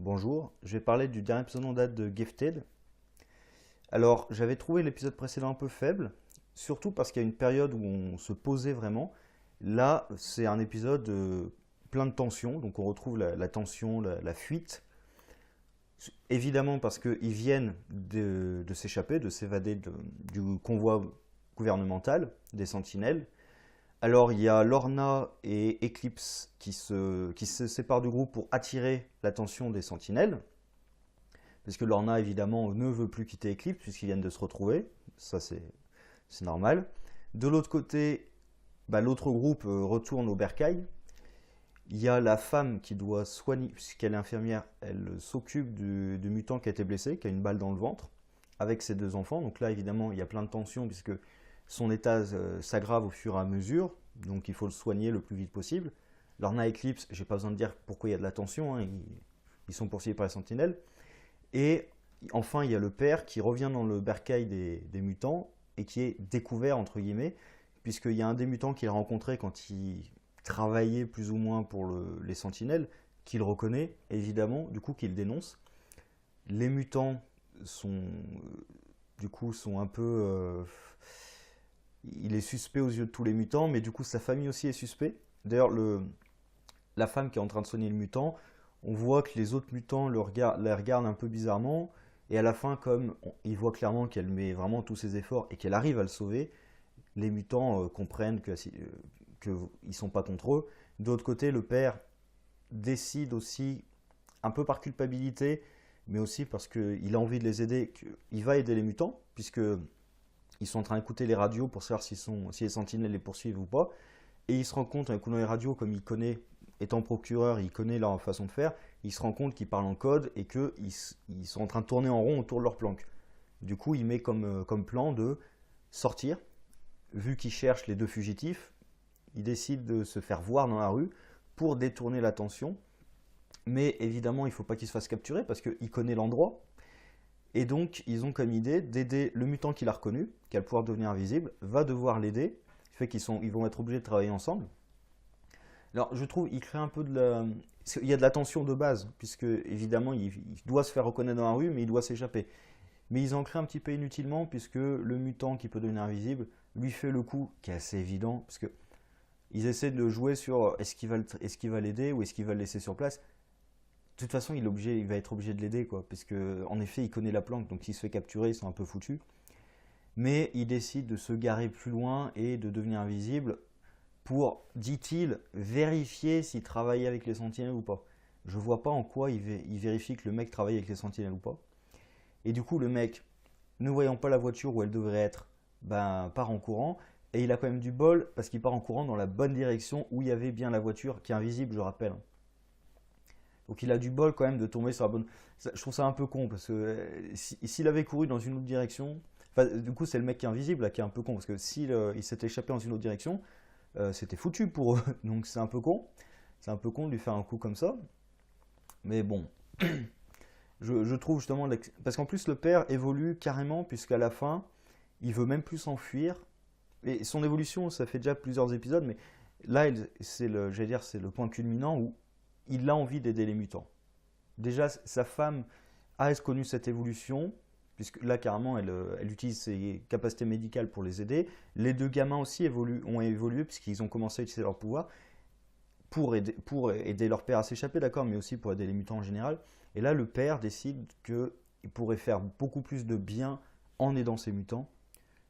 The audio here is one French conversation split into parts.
Bonjour, je vais parler du dernier épisode en date de Gifted. Alors, j'avais trouvé l'épisode précédent un peu faible, surtout parce qu'il y a une période où on se posait vraiment. Là, c'est un épisode plein de tension, donc on retrouve la tension, la fuite. Évidemment parce qu'ils viennent de s'échapper, de s'évader du convoi gouvernemental, des sentinelles. Alors, il y a Lorna et Eclipse qui se séparent du groupe pour attirer l'attention des sentinelles. Parce que Lorna, évidemment, ne veut plus quitter Eclipse puisqu'ils viennent de se retrouver. Ça, c'est normal. De l'autre côté, l'autre groupe retourne au bercail. Il y a la femme qui doit soigner, puisqu'elle est infirmière, elle s'occupe du mutant qui a été blessé, qui a une balle dans le ventre, avec ses deux enfants. Donc là, évidemment, il y a plein de tensions puisque son état s'aggrave au fur et à mesure. Donc il faut le soigner le plus vite possible. Lorna et Eclipse, j'ai pas besoin de dire pourquoi il y a de la tension, hein, ils sont poursuivis par les sentinelles. Et enfin, il y a le père qui revient dans le bercail des mutants et qui est découvert, entre guillemets, puisqu'il y a un des mutants qu'il a rencontré quand il travaillait plus ou moins pour les sentinelles, qu'il reconnaît, évidemment, du coup qu'il dénonce. Les mutants sont un peu... il est suspect aux yeux de tous les mutants, mais du coup sa famille aussi est suspect. D'ailleurs, la femme qui est en train de soigner le mutant, on voit que les autres mutants la regardent un peu bizarrement, et à la fin, comme ils voient clairement qu'elle met vraiment tous ses efforts et qu'elle arrive à le sauver, les mutants comprennent qu'ils ne sont pas contre eux. D'autre côté, le père décide aussi, un peu par culpabilité, mais aussi parce qu'il a envie de les aider, qu'il va aider les mutants, puisqu'ils sont en train d'écouter les radios pour savoir si les sentinelles les poursuivent ou pas. Et il se rend compte, en écoutant les radios, comme il connaît, étant procureur, il connaît leur façon de faire, il se rend compte qu'ils parlent en code et qu'ils sont en train de tourner en rond autour de leur planque. Du coup, il met comme plan de sortir. Vu qu'il cherche les deux fugitifs, il décide de se faire voir dans la rue pour détourner l'attention. Mais évidemment, il ne faut pas qu'il se fasse capturer parce qu'il connaît l'endroit. Et donc, ils ont comme idée d'aider le mutant qu'il a reconnu, qui a le pouvoir de devenir invisible, va devoir l'aider, ce qui fait ils vont être obligés de travailler ensemble. Alors, je trouve, il crée un peu il y a de la tension de base, puisque évidemment, il doit se faire reconnaître dans la rue, mais il doit s'échapper. Mais ils en créent un petit peu inutilement, puisque le mutant qui peut devenir invisible lui fait le coup qui est assez évident, parce que ils essaient de jouer sur est-ce qu'il va l'aider ou est-ce qu'il va le laisser sur place. De toute façon, il va être obligé de l'aider, quoi, parce que en effet, il connaît la planque, donc s'il se fait capturer, ils sont un peu foutus. Mais il décide de se garer plus loin et de devenir invisible pour, dit-il, vérifier s'il travaille avec les sentinelles ou pas. Je vois pas en quoi il vérifie que le mec travaille avec les sentinelles ou pas. Et du coup, le mec, ne voyant pas la voiture où elle devrait être, part en courant. Et il a quand même du bol parce qu'il part en courant dans la bonne direction où il y avait bien la voiture, qui est invisible, je rappelle. Donc il a du bol quand même de tomber sur la bonne. Je trouve ça un peu con parce que s'il avait couru dans une autre direction, enfin, du coup c'est le mec qui est invisible là, qui est un peu con parce que il s'était échappé dans une autre direction, c'était foutu pour eux. Donc c'est un peu con. C'est un peu con de lui faire un coup comme ça. Mais bon, je trouve justement parce qu'en plus le père évolue carrément puisqu'à la fin il veut même plus s'enfuir. Et son évolution, ça fait déjà plusieurs épisodes, mais là, c'est le point culminant où il a envie d'aider les mutants. Déjà, sa femme a connu cette évolution, puisque là, carrément, elle utilise ses capacités médicales pour les aider. Les deux gamins aussi ont évolué, puisqu'ils ont commencé à utiliser leur pouvoir pour aider leur père à s'échapper, d'accord, mais aussi pour aider les mutants en général. Et là, le père décide qu'il pourrait faire beaucoup plus de bien en aidant ces mutants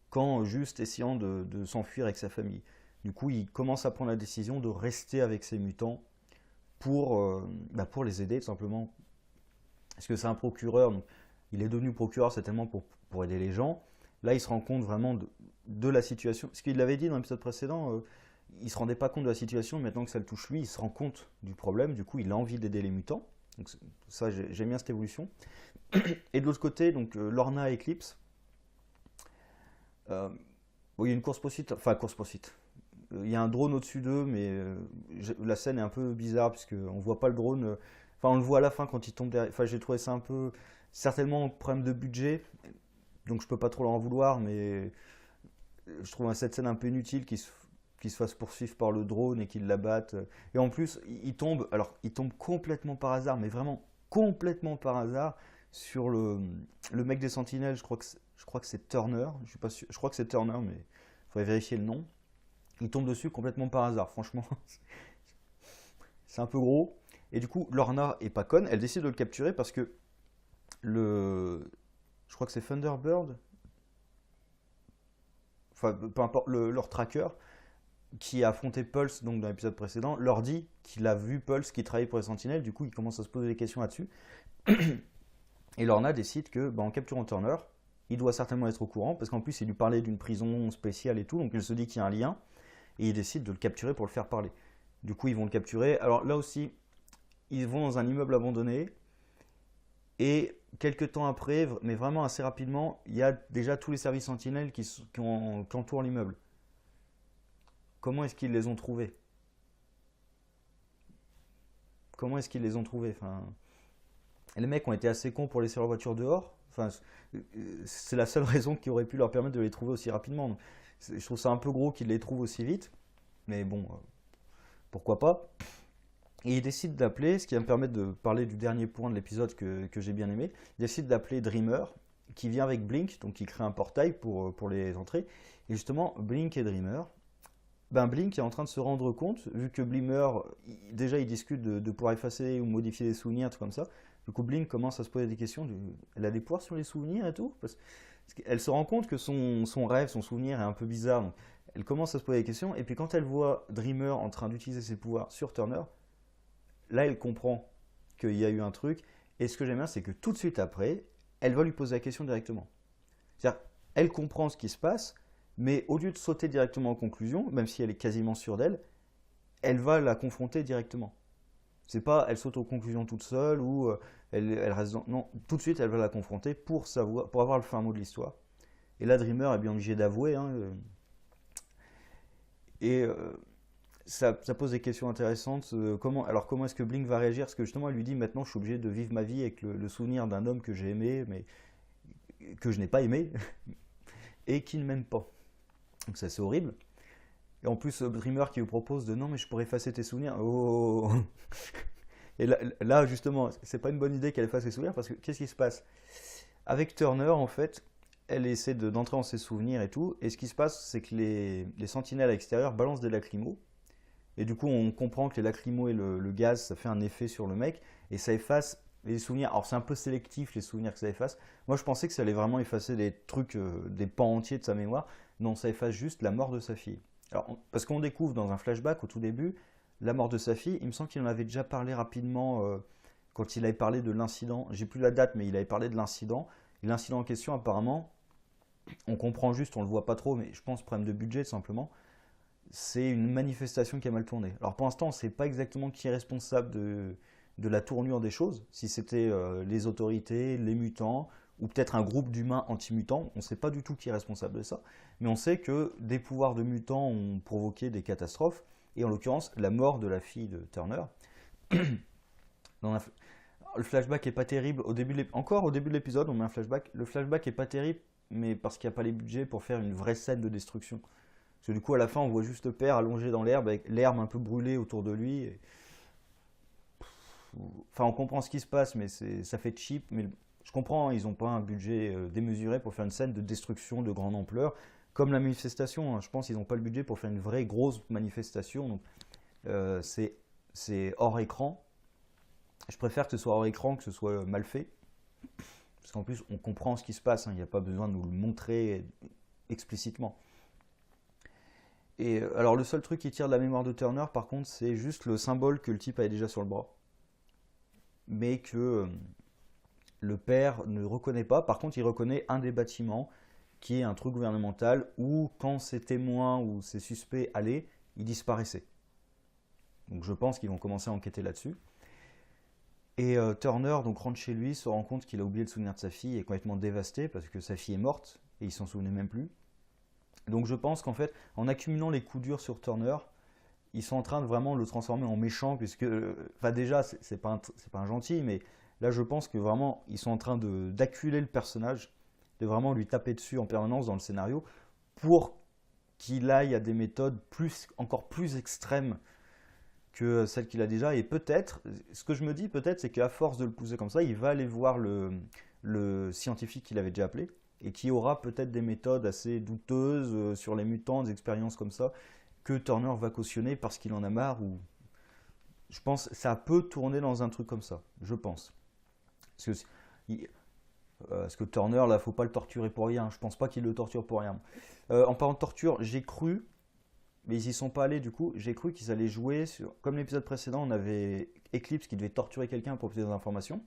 qu'en juste essayant de s'enfuir avec sa famille. Du coup, il commence à prendre la décision de rester avec ses mutants pour les aider, tout simplement. Parce que c'est un procureur, donc il est devenu procureur certainement pour aider les gens. Là, il se rend compte vraiment de la situation. Ce qu'il l'avait dit dans l'épisode précédent, il ne se rendait pas compte de la situation, maintenant que ça le touche lui, il se rend compte du problème, du coup, il a envie d'aider les mutants. Donc, ça, j'aime bien cette évolution. Et de l'autre côté, donc Lorna et Eclipse, bon, il y a une course-poursuite, enfin course-poursuite. Il y a un drone au-dessus d'eux, mais la scène est un peu bizarre puisqu'on voit pas le drone. Enfin, on le voit à la fin quand il tombe derrière. Enfin, j'ai trouvé ça un peu certainement un problème de budget, donc je peux pas trop leur en vouloir, mais je trouve cette scène un peu inutile qu'il se fasse poursuivre par le drone et qu'il l'abatte. Et en plus, il tombe, alors il tombe complètement par hasard, mais vraiment complètement par hasard sur le mec des Sentinelles, je crois que c'est Turner, je suis pas sûr, je crois que c'est Turner, mais il faudrait vérifier le nom. Il tombe dessus complètement par hasard, franchement, c'est un peu gros. Et du coup, Lorna est pas conne, elle décide de le capturer parce que je crois que c'est Thunderbird, enfin peu importe, leur tracker, qui a affronté Pulse donc dans l'épisode précédent, leur dit qu'il a vu Pulse qui travaille pour les Sentinelles, du coup il commence à se poser des questions là-dessus. Et Lorna décide que, en capturant Turner, il doit certainement être au courant, parce qu'en plus il lui parlait d'une prison spéciale et tout, donc il se dit qu'il y a un lien, et il décide de le capturer pour le faire parler. Du coup ils vont le capturer, alors là aussi, ils vont dans un immeuble abandonné, et quelques temps après, mais vraiment assez rapidement, il y a déjà tous les services Sentinelles qui entourent l'immeuble. Comment est-ce qu'ils les ont trouvés? Comment est-ce qu'ils les ont trouvés? Enfin, les mecs ont été assez cons pour laisser leur voiture dehors. Enfin, c'est la seule raison qui aurait pu leur permettre de les trouver aussi rapidement. Donc, je trouve ça un peu gros qu'ils les trouvent aussi vite. Mais bon, pourquoi pas. Et il décide d'appeler, ce qui va me permettre de parler du dernier point de l'épisode que j'ai bien aimé. Il décide d'appeler Dreamer, qui vient avec Blink, donc il crée un portail pour les entrées. Et justement, Blink et Dreamer, Blink est en train de se rendre compte, vu que Blimmer, déjà il discute de pouvoir effacer ou modifier des souvenirs, tout comme ça. Du coup, Blink commence à se poser des questions. Elle a des pouvoirs sur les souvenirs et tout. Parce qu'elle se rend compte que son rêve, son souvenir est un peu bizarre. Donc elle commence à se poser des questions. Et puis quand elle voit Dreamer en train d'utiliser ses pouvoirs sur Turner, là elle comprend qu'il y a eu un truc. Et ce que j'aime bien, c'est que tout de suite après, elle va lui poser la question directement. C'est-à-dire, elle comprend ce qui se passe, mais au lieu de sauter directement en conclusion, même si elle est quasiment sûre d'elle, elle va la confronter directement. C'est pas elle saute aux conclusions toute seule ou elle reste dans... Non, tout de suite elle va la confronter pour savoir, pour avoir le fin mot de l'histoire. Et là Dreamer est bien obligé d'avouer. Et ça pose des questions intéressantes. Alors comment est-ce que Blink va réagir? Parce que justement elle lui dit maintenant je suis obligé de vivre ma vie avec le souvenir d'un homme que j'ai aimé, mais que je n'ai pas aimé, et qui ne m'aime pas. Donc c'est assez horrible. Et en plus, Dreamer qui vous propose de non, mais je pourrais effacer tes souvenirs. Oh. Et là, justement, c'est pas une bonne idée qu'elle efface ses souvenirs parce que qu'est-ce qui se passe? Avec Turner, en fait, elle essaie d'entrer dans ses souvenirs et tout. Et ce qui se passe, c'est que les sentinelles à l'extérieur balancent des lacrymos. Et du coup, on comprend que les lacrymos et le gaz, ça fait un effet sur le mec. Et ça efface les souvenirs. Alors, c'est un peu sélectif, les souvenirs que ça efface. Moi, je pensais que ça allait vraiment effacer des trucs, des pans entiers de sa mémoire. Non, ça efface juste la mort de sa fille. Alors, parce qu'on découvre dans un flashback au tout début la mort de sa fille. Il me semble qu'il en avait déjà parlé rapidement quand il avait parlé de l'incident. J'ai plus la date, mais il avait parlé de l'incident. Et l'incident en question, apparemment, on comprend juste, on le voit pas trop, mais je pense problème de budget simplement. C'est une manifestation qui a mal tourné. Alors pour l'instant, on ne sait pas exactement qui est responsable de la tournure des choses. Si c'était les autorités, les mutants, ou peut-être un groupe d'humains anti-mutants. On ne sait pas du tout qui est responsable de ça. Mais on sait que des pouvoirs de mutants ont provoqué des catastrophes. Et en l'occurrence, la mort de la fille de Turner. Le flashback est pas terrible. Encore au début de l'épisode, on met un flashback. Le flashback est pas terrible, mais parce qu'il n'y a pas les budgets pour faire une vraie scène de destruction. Parce que du coup, à la fin, on voit juste le père allongé dans l'herbe, avec l'herbe un peu brûlée autour de lui. Enfin, on comprend ce qui se passe, mais ça fait cheap. Mais je comprends, ils n'ont pas un budget démesuré pour faire une scène de destruction de grande ampleur. Comme la manifestation, je pense qu'ils n'ont pas le budget pour faire une vraie grosse manifestation. Donc, c'est hors écran. Je préfère que ce soit hors écran, que ce soit mal fait. Parce qu'en plus, on comprend ce qui se passe. Il n'y a pas besoin de nous le montrer explicitement. Et alors, le seul truc qui tire de la mémoire de Turner, par contre, c'est juste le symbole que le type avait déjà sur le bras. Mais que le père ne reconnaît pas. Par contre, il reconnaît un des bâtiments qui est un truc gouvernemental où, quand ces témoins ou ces suspects allaient, ils disparaissaient. Donc je pense qu'ils vont commencer à enquêter là-dessus. Et Turner donc rentre chez lui, se rend compte qu'il a oublié le souvenir de sa fille et est complètement dévasté parce que sa fille est morte et il s'en souvenait même plus. Donc je pense qu'en fait, en accumulant les coups durs sur Turner, ils sont en train de vraiment le transformer en méchant, puisque, enfin déjà, c'est pas un gentil, mais là je pense que vraiment, ils sont en train d'acculer le personnage, de vraiment lui taper dessus en permanence dans le scénario, pour qu'il aille à des méthodes encore plus extrêmes que celle qu'il a déjà. Et peut-être, ce que je me dis peut-être, c'est qu'à force de le pousser comme ça, il va aller voir le scientifique qu'il avait déjà appelé et qui aura peut-être des méthodes assez douteuses sur les mutants, des expériences comme ça, que Turner va cautionner parce qu'il en a marre. Ou je pense que ça peut tourner dans un truc comme ça, je pense. Parce que, parce que Turner, là, faut pas le torturer pour rien. Je pense pas qu'il le torture pour rien. En parlant de torture, j'ai cru, mais ils y sont pas allés du coup, j'ai cru qu'ils allaient jouer sur. Comme l'épisode précédent, on avait Eclipse qui devait torturer quelqu'un pour obtenir des informations,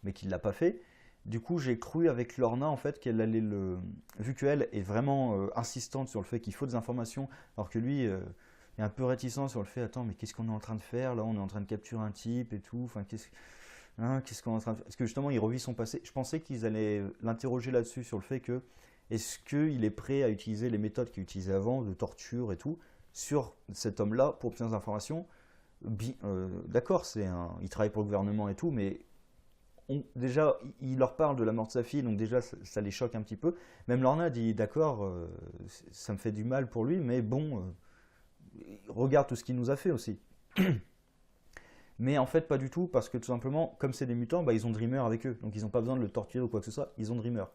mais qui ne l'a pas fait. Du coup, j'ai cru avec Lorna en fait qu'elle allait le. Vu qu'elle est vraiment insistante sur le fait qu'il faut des informations, alors que lui est un peu réticent sur le fait attends, mais qu'est-ce qu'on est en train de faire là? On est en train de capturer un type et tout. Enfin, qu'est-ce qu'on est en train de faire? Parce que justement, il revit son passé. Je pensais qu'ils allaient l'interroger là-dessus, sur le fait que est-ce qu'il est prêt à utiliser les méthodes qu'il utilisait avant, de torture et tout, sur cet homme-là pour obtenir des informations. D'accord, il travaille pour le gouvernement et tout, mais déjà, il leur parle de la mort de sa fille, donc déjà, ça les choque un petit peu. Même Lorna dit, d'accord, ça me fait du mal pour lui, mais bon, regarde tout ce qu'il nous a fait aussi. Mais en fait, pas du tout, parce que tout simplement, comme c'est des mutants, bah, ils ont Dreamer avec eux, donc ils n'ont pas besoin de le torturer ou quoi que ce soit, ils ont Dreamer.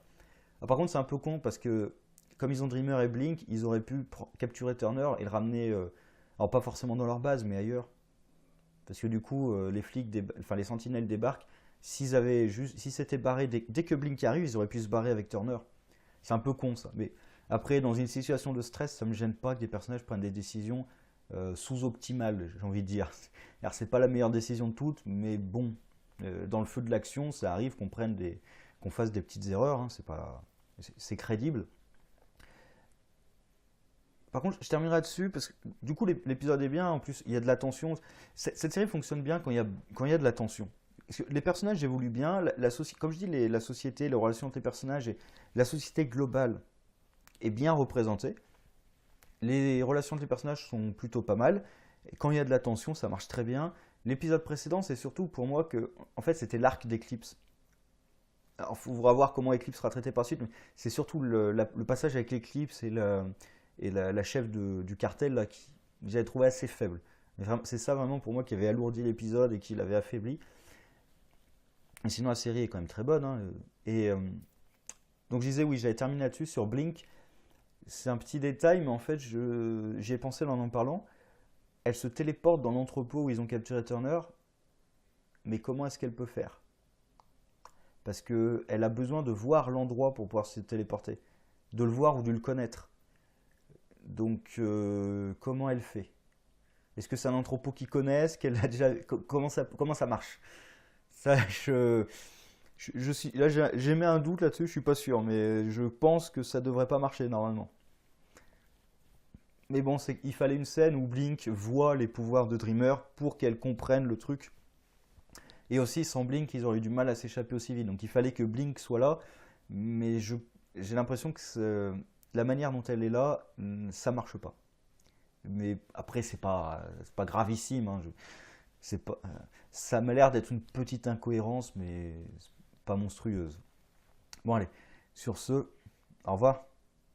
Ah, par contre, c'est un peu con, parce que comme ils ont Dreamer et Blink, ils auraient pu capturer Turner et le ramener, alors pas forcément dans leur base, mais ailleurs. Parce que du coup, les flics, enfin les sentinelles débarquent. Si c'était barré dès que Blink arrive, ils auraient pu se barrer avec Turner. C'est un peu con ça. Mais après, dans une situation de stress, ça me gêne pas que des personnages prennent des décisions sous-optimales, j'ai envie de dire. Alors c'est pas la meilleure décision de toutes, mais bon, dans le feu de l'action, ça arrive qu'on fasse des petites erreurs. Hein, c'est crédible. Par contre, je terminerai dessus parce que du coup, l'épisode est bien. En plus, il y a de la tension. Cette série fonctionne bien quand il y a de la tension. Parce que les personnages évoluent bien. Comme je dis, la société, les relations entre les personnages et la société globale est bien représentée. Les relations entre les personnages sont plutôt pas mal. Et quand il y a de la tension, ça marche très bien. L'épisode précédent, c'est surtout pour moi que, en fait, c'était l'arc d'Eclipse. Alors, il faudra voir comment Eclipse sera traité par la suite, mais c'est surtout le passage avec Eclipse et la chef du cartel là, qui j'avais trouvé assez faible. C'est ça vraiment pour moi qui avait alourdi l'épisode et qui l'avait affaibli. Et sinon la série est quand même très bonne. Hein. Et donc je disais oui, j'avais terminé là-dessus sur Blink. C'est un petit détail, mais en fait j'y ai pensé en parlant. Elle se téléporte dans l'entrepôt où ils ont capturé Turner, mais comment est-ce qu'elle peut faire? Parce qu'elle a besoin de voir l'endroit pour pouvoir se téléporter, de le voir ou de le connaître. Donc, comment elle fait? Est-ce que c'est un entrepôt qu'ils connaissent, qu'elle a déjà, comment ça marche? Ça, là, j'ai mis un doute là-dessus, je suis pas sûr, mais je pense que ça devrait pas marcher normalement. Mais bon, il fallait une scène où Blink voit les pouvoirs de Dreamer pour qu'elle comprenne le truc. Et aussi, sans Blink, ils auraient eu du mal à s'échapper aussi vite. Donc il fallait que Blink soit là, mais j'ai l'impression que la manière dont elle est là, ça marche pas. Mais après, c'est pas gravissime. Hein, c'est pas, ça m'a l'air d'être une petite incohérence, mais pas monstrueuse. Bon, allez, sur ce, au revoir.